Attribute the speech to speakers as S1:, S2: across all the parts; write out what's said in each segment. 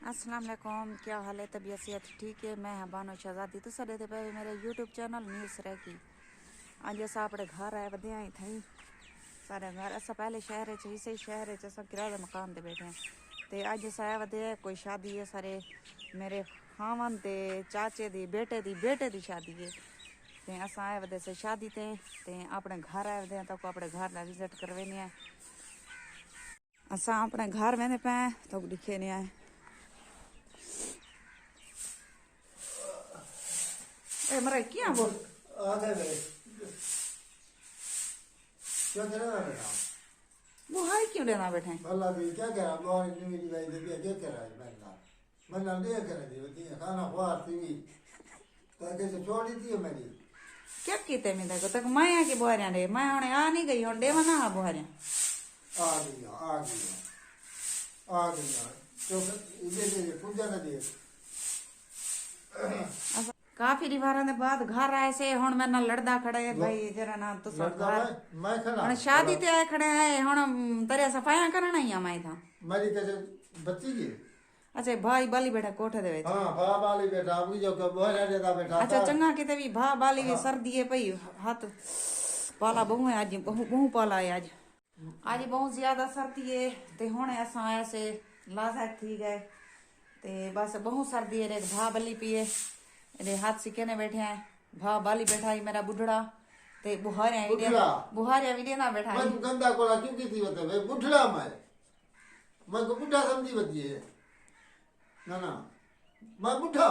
S1: अस्सलाम वालेकुम, क्या हाल है? तबीयत सेहत ठीक है? मैं हाँ बानो शहजादी तो सदे पे मेरे यूट्यूब चैनल न्यूज़ रह की अज अस अपने घर आए वधे आई थी सारे घर अस पहले शहर इसे शहर अस किराए मकान दे बैठे हैं तो अज अस आए वधे कोई शादी है सारे मेरे खावन दे चाचे दी बेटे दी शादी है ते अस आए वधे से शादी ते अपने घर आए वधे तो अपने घर का विजिट करवेने है अस अपने घर वेंदे पे तो दिखे नहीं आए ए मरे क्या बोल
S2: आधे में क्या कह रहा है बेटा?
S1: वो हाय क्यों लेना बैठे हैं?
S2: भला भी क्या कह रहा? बहुत न्यूज़ दिखाई दे रही है, क्या कह रहा है? मैं नहीं कह रही होती है खाना खुआ थी तो कैसे छोड़ी थी मेरी
S1: क्या कीते में देखो तक माया की बुहारियां रे मैं होने आ नहीं गई होने देवा ना बुहारियां
S2: आ गई तो ये पूजा ना दे
S1: काफी रिवारा ने बाद घर आए से हुन मैं ना लड़दा खड़े भाई जरा ना तो सब घर
S2: मैं खड़ा
S1: हुन शादी ते आए खड़े है हुन तेरे सफाइयां करना ही मैं था
S2: मेरी कैसे बच्ची की
S1: अच्छा भाई बाली बैठा कोठे दे विच
S2: हां भा बाली बैठा आपकी जो बोहरा देता बैठा
S1: अच्छा चंगा किते भी भा बाली भी सर्दी है भई हाथ पाला बहु है आज बहु पाला है आज बहुत ज्यादा सर्दी है ते हुन असा आए से लाजक थी गए ते बस बहुत सर्दी है रे भा बली पिए रे हाथ सिके ने बैठे हैं भा बाली बैठा है मेरा बुढ़ड़ा ते बुहारिया भी देना बैठा है
S2: मैं गंदा कोला क्यों की थी बता भाई बुढ़ड़ा मैं को बुढ़ा समझी बती है ना मैं बुढ़ा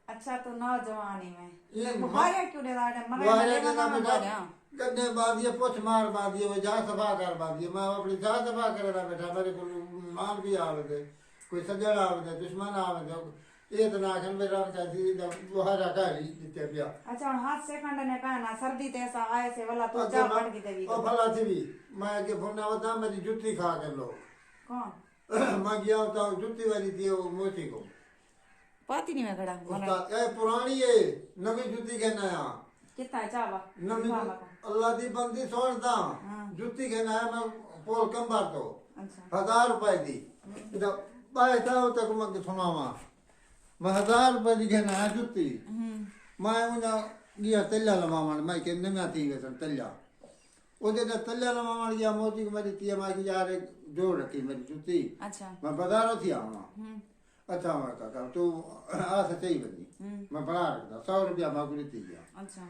S1: अच्छा तो नौजवानी में
S2: ये
S1: बुहारिया क्यों देना है मरे
S2: गन्ने बाद ये पोछ मार बाद ये जा सफा कर बाद ये मैं अपनी जा सफा करे ना बैठा मेरे को मान भी आवे दे कोई सजन आवे दे दुश्मन आवे दे ये तो ना खन मेरा चाची बुहारा का ली जिते पिया
S1: अच्छा हाथ से खंड ने कहना सर्दी ते ऐसा आए से वाला तो जा पड़ की देवी
S2: ओ भला थी भी मैं के फोन होता मेरी जूती खा कर लो
S1: कौन
S2: मैं गया होता जूती वाली थी वो मोची को
S1: पाती नहीं मैं खड़ा
S2: उस्ताद ए पुरानी है नवी जूती के नया
S1: कितना चावा
S2: नवी अल्लाह दी बंदी छोड़दा जूती के नया मैं पोल कंबार तो
S1: अच्छा
S2: 1000 रुपए दी इधर बाय था तक मैं सुनावा मैं 1000 रुपए दी के नया जूती मैं उन्हें गया तल्ला लमावन मैं के नया थी गए तल्ला ओदे ने तल्ला लमावन गया मोती को मेरी तिया मां की यार जोड़ रखी मेरी जूती
S1: अच्छा
S2: मैं बाजारों थी आवा अच्छा मैं काका तू आ सच्ची बनी मैं बना रखता 100 रुपया मैं को दी गया
S1: अच्छा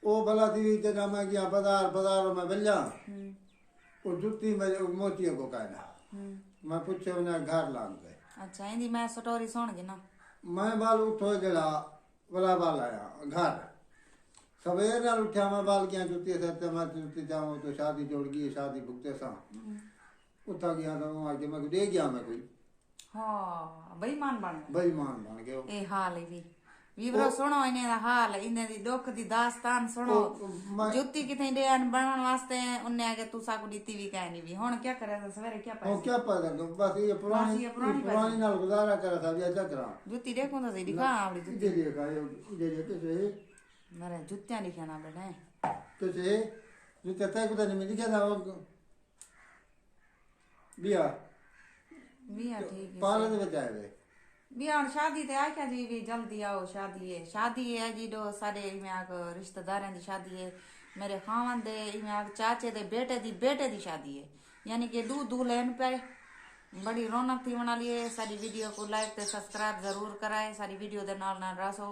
S2: ओ भला थी तेरा मैं गया बाजार में बल्ला वो जूती में मोती को कहना मैं पूछे उन्हें घर लांग गए
S1: अच्छा इंदी मैं स्टोरी सुन गई ना
S2: मैं बाल उठो जड़ा वाला बाल आया घर सवेर नाल उठा मैं बाल क्या जूती से मैं जूती जाऊं तो शादी जोड़ गई शादी भुगते सा उठा गया तो आके मैं दे गया मैं कोई
S1: हां बेईमान
S2: बन गए
S1: ए हाल है वीवरो सुनो इने दा हाल इने दी दुख दी दास्तान सुनो जुत्ती किथे देन बनन वास्ते उन्ने आगे तुसा को दीती भी कहनी भी हुन क्या करे सवेरे क्या
S2: ओ क्या पता तो बस ये पुरानी नाल गुजारा करा था या चकरा
S1: जुत्ती देखो तो सही दिखा आपड़ी जुत्ती
S2: देखा ये कैसे
S1: मेरे जुत्तियां दिखाना बेटा
S2: कैसे जुत्ते तय को नहीं दिखा था बिया
S1: ठीक है
S2: पाले दे बचाए
S1: बिया शादी ते आख्या जी भी जल्दी आओ शादी है जी दो सारे में आग रिश्तेदारों की शादी है मेरे खावन दे में आग चाचे दे बेटे दी शादी है यानी कि दूध लेन पे बड़ी रौनक थी बना लिए सारी वीडियो को लाइक ते सब्सक्राइब जरूर कराए सारी वीडियो दे नाल रसो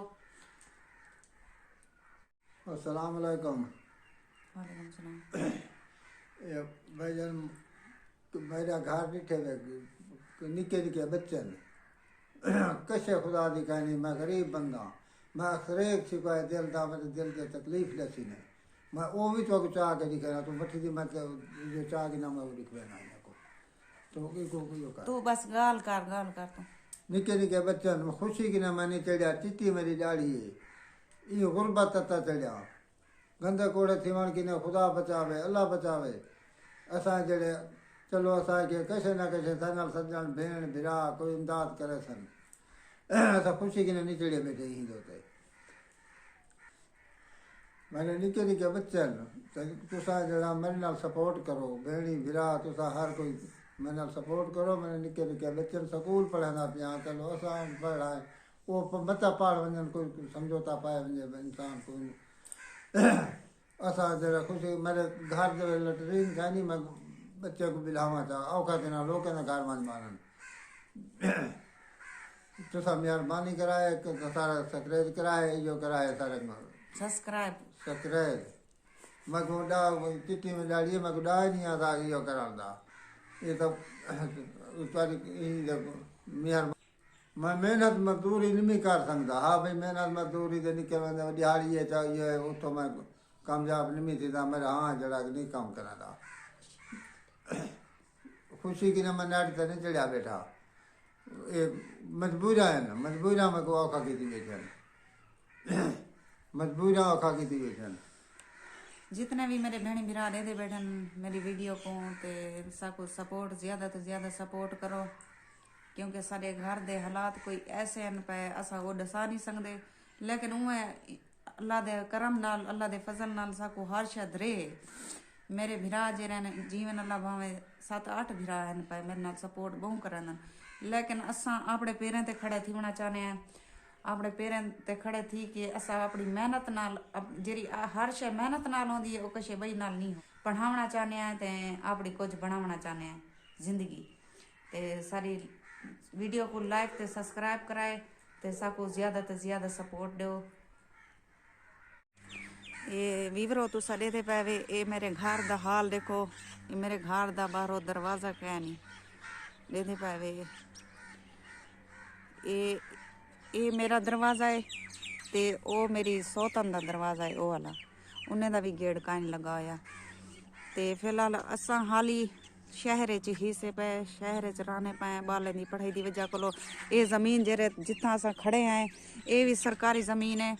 S2: अस्सलाम वालेकुम
S1: वालेकुम सलाम
S2: ये भाईजान मेरा घर बैठे निके बच्चे कैसे खुदा दी कहनी मैं गरीब बंदा मैं अखरेक सिपाही दिल दा मेरे दिल के तकलीफ दसी ने मैं वो भी तो चाह के दिखा तो बठी दी मैं जो चाह के ना मैं वो दिखवे ना को तो कर
S1: तू बस गाल कर तू
S2: निके बच्चन खुशी की ना मैंने चढ़िया चिट्टी मेरी दाढ़ी है ये गुरबत तता चढ़िया गंदे कोड़े थीवण की ने खुदा बचावे अल्लाह बचावे असा जड़े चलो असा के कैसे ना कैसे सनल सज्जन भेण भिरा कोई इमदाद करे सन ऐसा खुशी की नहीं चढ़े बैठे ही होते मैंने निके बच्चन तुसा जरा मेरे नाल सपोर्ट करो भेणी भिरा तुसा हर कोई मैंने सपोर्ट करो। मैंने निके निके बच्चन स्कूल पढ़ाना पिया चलो असां पढ़ाए वो मता पढ़ वञनि कोई समझौता पाए वञे इंसान कोई असां जरा खुशी मेरे घर जो लटरीन खानी मैं बच्चे को बिलावा था औखा देना लोग ना घर मान मारन तुसा मेहरबानी कराए कि सारा सब्सक्राइब कराए यो कराए सारे सब्सक्राइब मैं को डा चिट्ठी में डालिए मैं को डा नहीं आता यो करांदा ये तो उतारी मेहरबानी मैं मेहनत मजदूरी नहीं कर सकता। हाँ भाई मेहनत मजदूरी दे निकल वंदे दिहाड़ी है चाहिए उतो मैं कामयाब नहीं थी मेरा हाँ जरा नहीं काम करा था खुशी की ना मैं नेट ते नहीं चढ़िया बैठा ये मजबूरा है ना मजबूरा में को औखा की थी बैठन मजबूरा औखा की थी बैठन
S1: जितने भी मेरे बहनी भरा दे बैठन मेरी वीडियो को ते सबको सपोर्ट ज़्यादा तो ज़्यादा सपोर्ट करो क्योंकि सारे घर दे हालात कोई ऐसे हैं पे असा वो दसा नहीं सकते लेकिन उहे अल्लाह दे करम नाल अल्लाह दे फजल नाल साको हर शायद रहे मेरे भिरा जे रहने जीवन अल्लाह भावे 7-8 भिरा हैं पे मेरे नाल सपोर्ट बहु करन लेकिन असा अपने पैरें ते खड़े थी होना चाहते हैं अपने पैरें ते खड़े थी कि असा अपनी मेहनत नाल जेरी हर शय मेहनत नाल होंदी है वो कशे बई नाल नहीं पढ़ावना चाहते हैं ते अपनी कुछ बनावना चाहते हैं जिंदगी ते सारी वीडियो को लाइक ते सब्सक्राइब कराए ते साको ज़्यादा तो ज़्यादा सपोर्ट दो। ये वीवरो तो सड़े दे पावे ये मेरे घर दा हाल देखो ये मेरे घर दा बाहरों दरवाज़ा क्या नहीं दे पावे ये मेरा दरवाज़ा है ते ओ मेरी सोतन दा दरवाज़ा है ओ वाला उन्हें दा भी गेट का नहीं लगा होया ते फिलहाल असा हाली शहर च ही से पे शहर च रहने पाए बालें की पढ़ाई की वजह को ये ज़मीन जेरे जितना असा खड़े हैं ये भी सरकारी ज़मीन है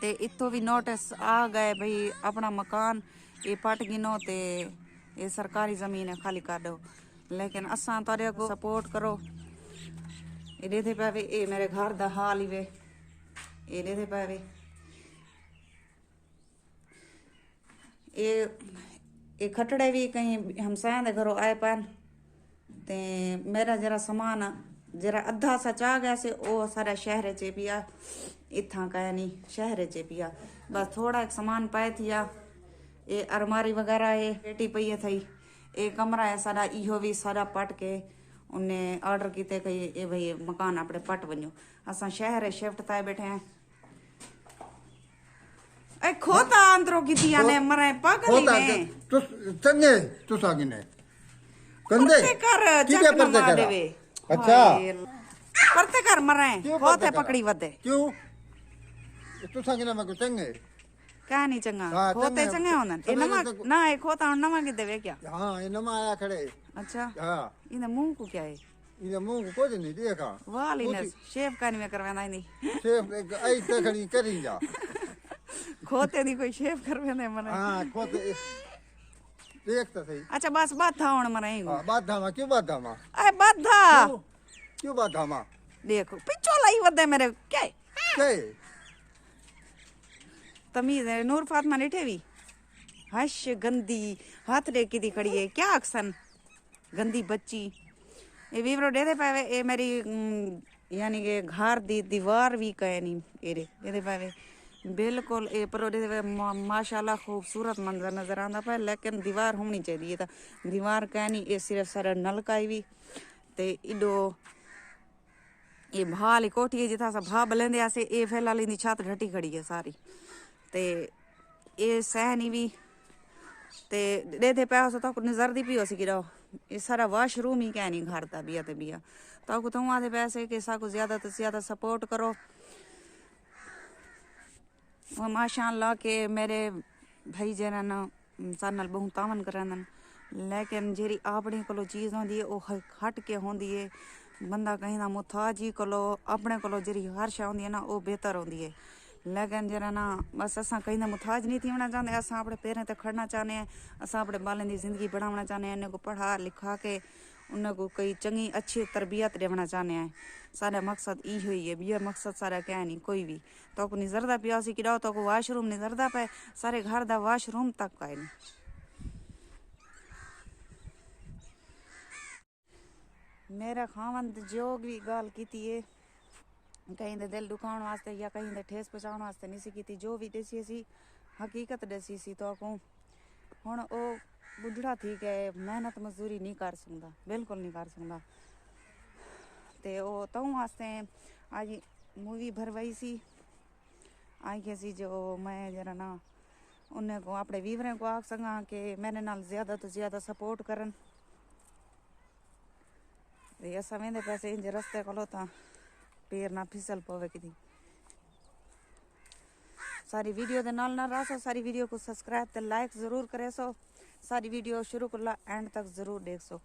S1: ते इतो भी नोटिस आ गए भाई अपना मकान ये पट गिनो ते ये सरकारी ज़मीन है खाली कर दो लेकिन असा तारे को सपोर्ट करो ये देते पावे ये मेरे घर दा हाल ही वे ये देते पावे ये खटड़े भी कहीं हमसाया दे घरों आए पान ते मेरा जरा समान जरा अद्धा सा चाह गया से ओ सारा शहर च पिया इत्था का नहीं शहर च पिया बस थोड़ा एक सामान पाए थिया ये अलमारी वगैरह है बेटी पई है थी ये कमरा है सारा इहो भी सारा पट के उन्हें ऑर्डर किते कि ये भाई मकान अपने पट वनो असा शहर शिफ्ट थाए बैठे हैं ए खोता अंदरों की दिया ने मरे पगली में
S2: तो चंगे तू सागिने कंदे
S1: कर
S2: ठीक है परते कर अच्छा
S1: परते कर मरे खोते पकड़ी वदे
S2: क्यों तू सागिने में को चंगे
S1: क्या नहीं चंगा खोते चंगे होनन ए नमा ना ए खोता नमा के देवे क्या
S2: हां ए नमा आया खड़े
S1: अच्छा
S2: हां
S1: इने मुंह को क्या है
S2: इने मुंह को कुछ नहीं देखा
S1: वाली ने शेव कानी में करवाना नहीं
S2: शेव आई ते खड़ी करी जा
S1: खोते दी कोई शेव करवे ने मने
S2: हां खोते देख तो सही
S1: अच्छा बस बात था हुन मरे
S2: हां बात धामा क्यों बात धामा
S1: ए बात था
S2: क्यों बात धामा
S1: देखो पिछो लाई वदे मेरे क्या तमीज है नूर फातिमा ने ठेवी हश गंदी हाथ रे की दी खड़ी है क्या अक्सन गंदी बच्ची ये वीवरो दे दे पावे ये मेरी यानी कि घर दी दीवार भी कहे नहीं एरे दे पावे बिल्कुल ये परो दे माशाल्लाह खूबसूरत मंजर नजर आंदा पे लेकिन दीवार होनी चाहिए था दीवार कहे नहीं ये सिर्फ सारा नलका ही भी ते इडो ये भाल कोठी है जिथा सा भा बलेंदे आसे ये फिलहाल इंदी छत ढटी खड़ी है सारी ते ये सहनी भी ते दे दे पैसा तो नजर दी पियो सी गिरो ये सारा वाशरूम ही क्या नहीं घर दा बिया ते बिया तो आधे पैसे के साको ज्यादा तो ज्यादा सपोर्ट करो और माशाअल्लाह के मेरे भाई जरा ना सारे नाल बहुत तावन करन लेकिन जेरी अपने कोलो चीज होंदी है वो हट के होंदी है बंदा कहीं ना मुथाज ही कोलो अपने कोलो जेरी हर शय होंदी है ना वो बेहतर होंदी है लेकिन जरा ना बस असा कहीं ना मुथाज नहीं थी होना चाहते असा अपने पैरें ते खड़ना चाहते हैं असा अपने बालें की जिंदगी बढ़ाना चाहते हैं उन्हें को पढ़ा लिखा के उन्हें को कई चंगी अच्छी तरबियत देना चाहते हैं सारा मकसद ई हुई है ये मकसद सारा क्या नहीं कोई भी तो को निजरदा पिया सी किराओ तो को वाशरूम निजरदा पे सारे घर दा वाशरूम तक का नहीं मेरा खावंद जो भी गाल की है कहीं दे दिल दुखाण वास्ते या कहीं दे ठेस पहुँचाण वास्ते नहीं सी की, जो भी दसी सी हकीकत दसी सी तो को हुण ओ बुढ़ड़ा थी गए, मेहनत मजदूरी नहीं कर सकता, बिल्कुल नहीं कर सकता। ते ओ तो वास्ते आज मूवी भरवाई सी आई के सी जो मैं जरा ना उन्हें को अपने वीवरें को आख सका कि मेरे नाल ज़्यादा तो ज़्यादा सपोर्ट करन। असा वेंदे पैसे इंज रस्ते कोलो ता पैर ना फिसल पवे कि सारी वीडियो दे नाल ना रहो, सारी वीडियो को सब्सक्राइब ते लाइक ज़रूर करे सो, सारी वीडियो शुरू कर ला एंड तक ज़रूर देख सो।